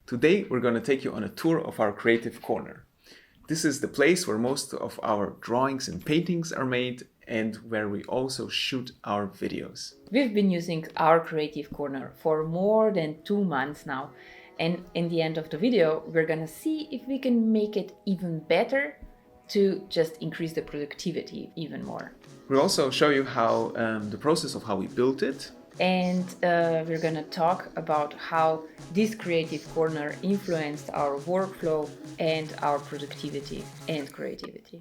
Today we're going to take you on a tour of our creative corner. This is the place where most of our drawings and paintings are made and where we also shoot our videos. We've been using our creative corner for more than 2 months now, and in the end of the video we're gonna see if we can make it even better to just increase the productivity even more. We'll also show you how the process of how we built it. And we're gonna talk about how this creative corner influenced our workflow and our productivity and creativity.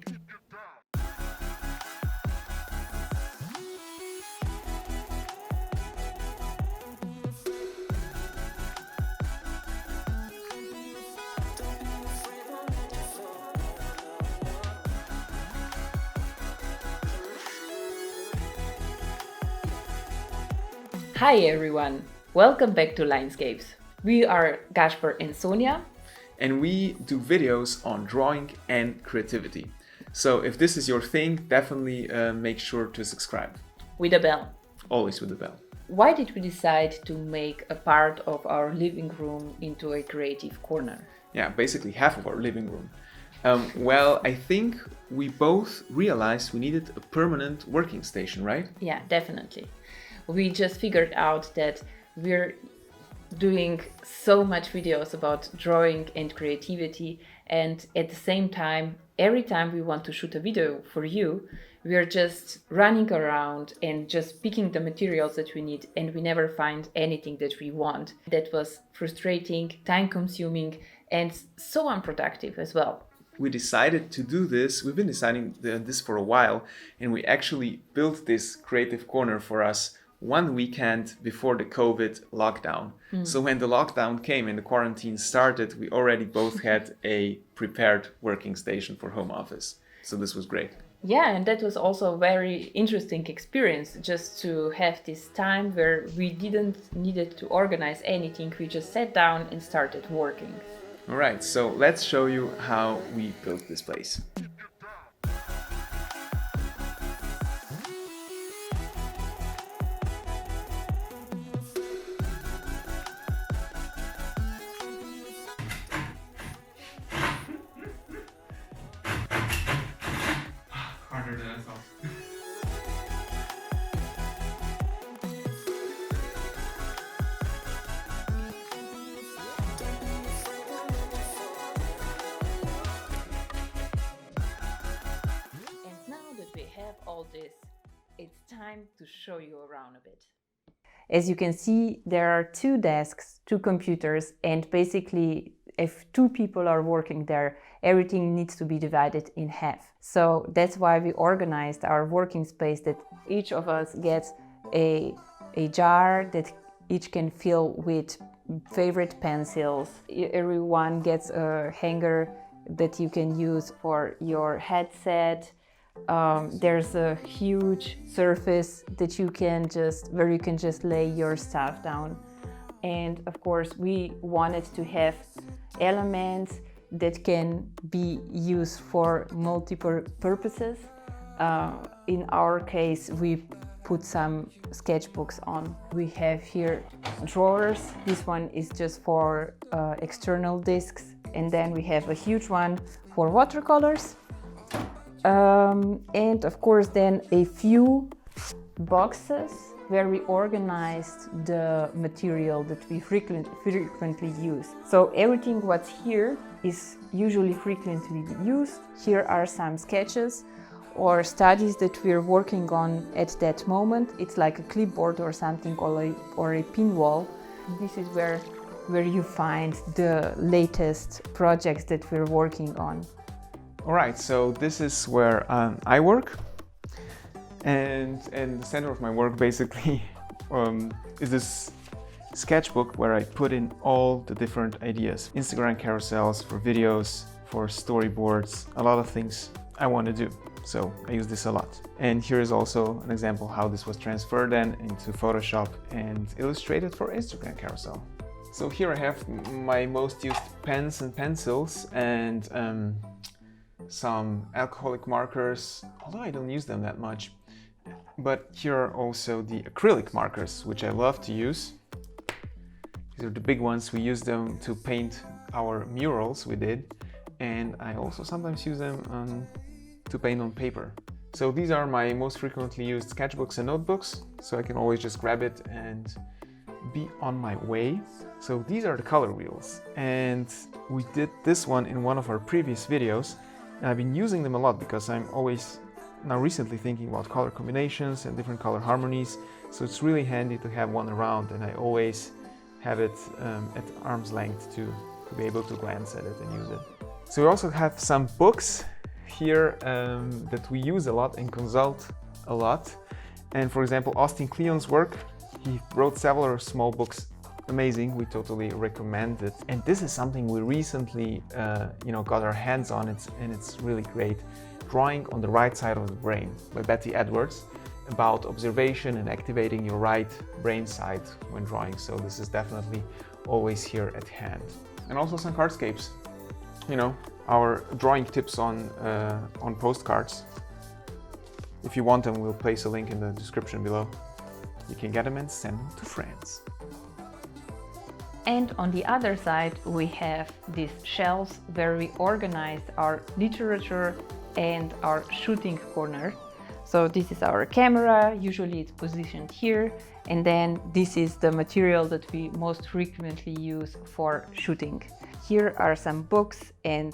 Hi everyone, welcome back to Linescapes. We are Gasper and Sonia. And we do videos on drawing and creativity. So if this is your thing, definitely make sure to subscribe. With a bell. Always with the bell. Why did we decide to make a part of our living room into a creative corner? Yeah, basically half of our living room. Well, I think we both realized we needed a permanent working station, right? Yeah, definitely. We just figured out that we're doing so much videos about drawing and creativity, and at the same time, every time we want to shoot a video for you, we're just running around and just picking the materials that we need, and we never find anything that we want. That was frustrating, time-consuming, and so unproductive as well. We decided to do this. We've been deciding this for a while, and we actually built this creative corner for us one weekend before the COVID lockdown. So when the lockdown came and the quarantine started, we already both had a prepared working station for home office. So this was great. Yeah, and that was also a very interesting experience, just to have this time where we didn't needed to organize anything. We just sat down and started working. All right, so let's show you how we built this place. Harder than I thought. And now that we have all this, it's time to show you around a bit. As you can see, there are 2 desks, 2 computers, and basically if 2 people are working there, everything needs to be divided in half. So that's why we organized our working space, that each of us gets a jar that each can fill with favorite pencils. Everyone gets a hanger that you can use for your headset. There's a huge surface that where you can just lay your stuff down. And of course, we wanted to have elements that can be used for multiple purposes. In our case, we put some sketchbooks on. We have here drawers. This one is just for external discs. And then we have a huge one for watercolors. And of course then a few boxes where we organized the material that we frequently use. So everything what's here is usually frequently used. Here are some sketches or studies that we're working on at that moment. It's like a clipboard or something, or a pin wall. This is where you find the latest projects that we're working on. All right, so this is where I work, and the center of my work basically is this sketchbook where I put in all the different ideas. Instagram carousels, for videos, for storyboards, a lot of things I want to do. So I use this a lot. And here is also an example how this was transferred then into Photoshop and illustrated for Instagram carousel. So here I have my most used pens and pencils and some alcoholic markers, although I don't use them that much. But here are also the acrylic markers, which I love to use. These are the big ones. We use them to paint our murals we did, and I also sometimes use them to paint on paper. So these are my most frequently used sketchbooks and notebooks, so I can always just grab it and be on my way. So these are the color wheels, and we did this one in one of our previous videos, and I've been using them a lot because I'm always now recently thinking about color combinations and different color harmonies, so it's really handy to have one around, and I always have it at arm's length to be able to glance at it and use it. So we also have some books here that we use a lot and consult a lot, and for example Austin Kleon's work, he wrote several small books, amazing, we totally recommend it. And this is something we recently got our hands on, and it's really great. Drawing on the Right Side of the Brain by Betty Edwards, about observation and activating your right brain side when drawing. So this is definitely always here at hand. And also some cardscapes, our drawing tips on postcards. If you want them, we'll place a link in the description below. You can get them and send them to friends. And on the other side, we have these shelves where we organize our literature and our shooting corner. So this is our camera, usually it's positioned here, and then this is the material that we most frequently use for shooting. Here are some books and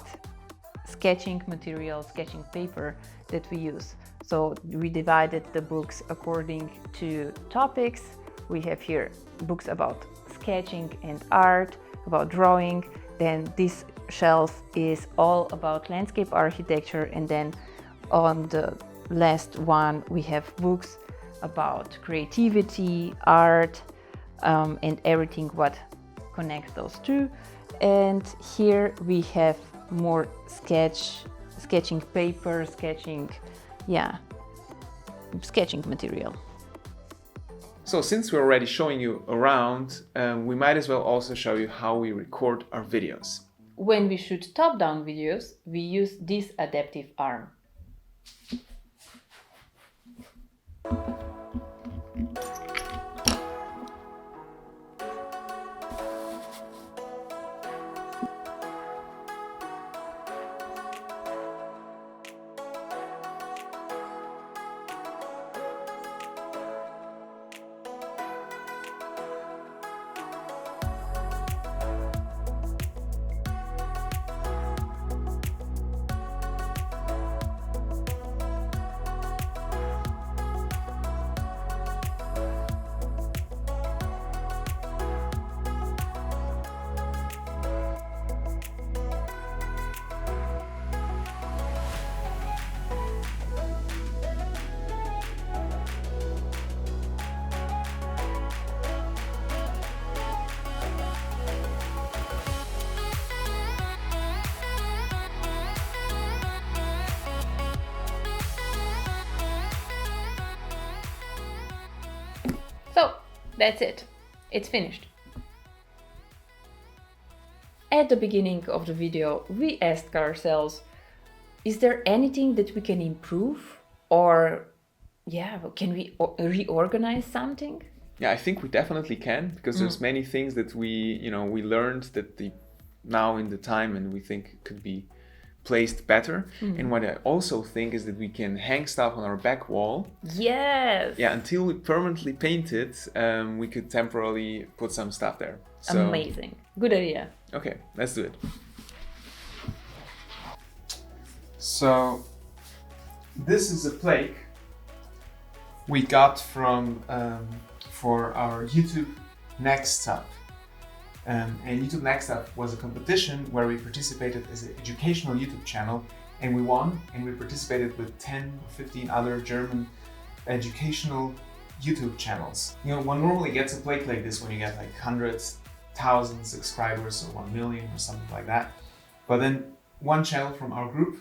sketching material, sketching paper that we use. So we divided the books according to topics. We have here books about sketching and art, about drawing. Then this shelf is all about landscape architecture, and then on the last one we have books about creativity, art, and everything what connects those two. And here we have more sketching paper, sketching material. So since we're already showing you around, we might as well also show you how we record our videos. When we shoot top-down videos, we use this adaptive arm. So that's it. It's finished. At the beginning of the video, we asked ourselves, is there anything that we can improve? Or can we reorganize something? Yeah, I think we definitely can, because there's many things that we learned that now in the time, and we think could be placed better. And what I also think is that we can hang stuff on our back wall. Yes! Yeah, until we permanently paint it, we could temporarily put some stuff there. So, amazing. Good idea. Okay, let's do it. So, this is a plaque we got from for our YouTube Next Up. And YouTube Next Up was a competition where we participated as an educational YouTube channel, and we won, and we participated with 10 or 15 other German educational YouTube channels. One normally gets a plaque like this when you get like 100,000 subscribers or 1 million or something like that. But then one channel from our group,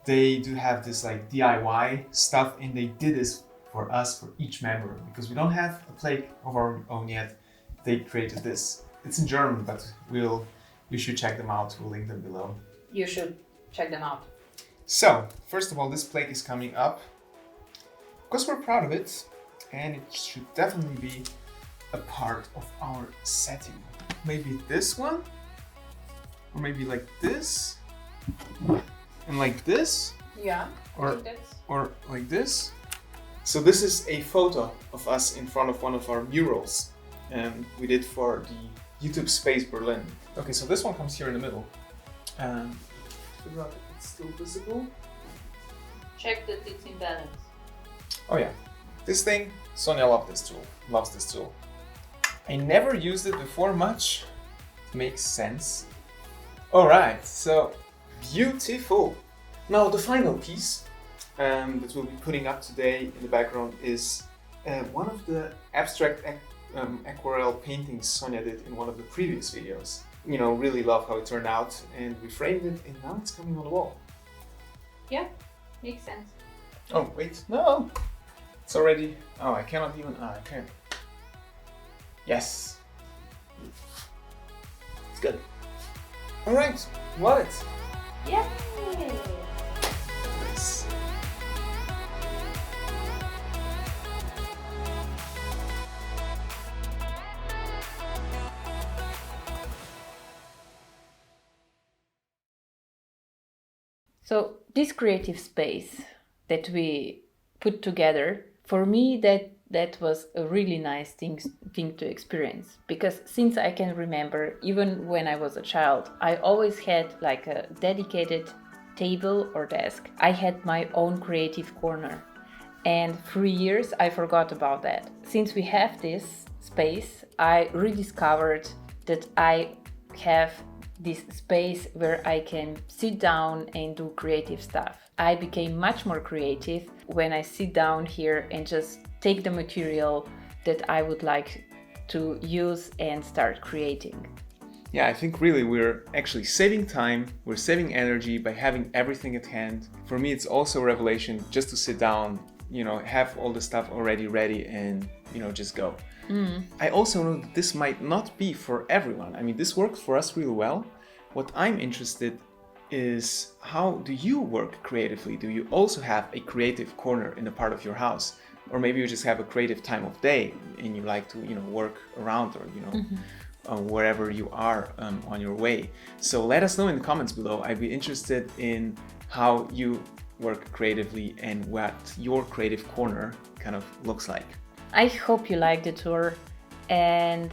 they do have this like DIY stuff, and they did this for us, for each member, because we don't have a plaque of our own yet. They created this. It's in German, but you should check them out. We'll link them below. You should check them out. So, first of all, this plaque is coming up because we're proud of it, and it should definitely be a part of our setting. maybe this one, or maybe like this, and like this, Yeah, or like this. So this is a photo of us in front of one of our murals we did for the YouTube Space Berlin. Okay, so this one comes here in the middle. Figure out if it's still visible. check that it's in balance. Oh yeah, this thing, Sonia loves this tool. I never used it before much. Makes sense. Alright, so beautiful. Now the final piece that we'll be putting up today in the background is one of the abstract aquarelle paintings Sonia did in one of the previous videos. You know, really love how it turned out, and we framed it, and now it's coming on the wall. Yeah, makes sense. Oh wait, no! It's already, oh I cannot even, I can't. Yes! It's good. Alright, love it! Yay! Nice. So this creative space that we put together, for me that was a really nice thing to experience, because since I can remember, even when I was a child, I always had like a dedicated table or desk. I had my own creative corner, and for years I forgot about that. Since we have this space, I rediscovered that I have this space where I can sit down and do creative stuff. I became much more creative when I sit down here and just take the material that I would like to use and start creating. Yeah, I think really we're actually saving time, we're saving energy by having everything at hand. For me, it's also a revelation just to sit down, you know, have all the stuff already ready and, you know, just go. I also know that this might not be for everyone. I mean, this worked for us really well. What I'm interested is, how do you work creatively? Do you also have a creative corner in a part of your house? Or maybe you just have a creative time of day and you like to, you know, work around, or, you know, wherever you are on your way. So let us know in the comments below. I'd be interested in how you work creatively and what your creative corner kind of looks like. I hope you liked the tour and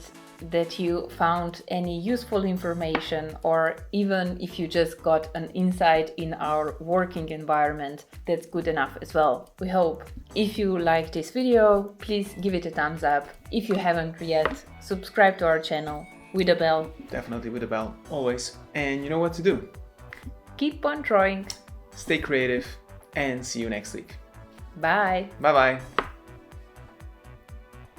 that you found any useful information, or even if you just got an insight in our working environment, that's good enough as well, we hope. If you like this video, please give it a thumbs up. If you haven't yet, subscribe to our channel with a bell. Definitely with a bell, always. And you know what to do. Keep on drawing. Stay creative and see you next week. Bye. Bye bye.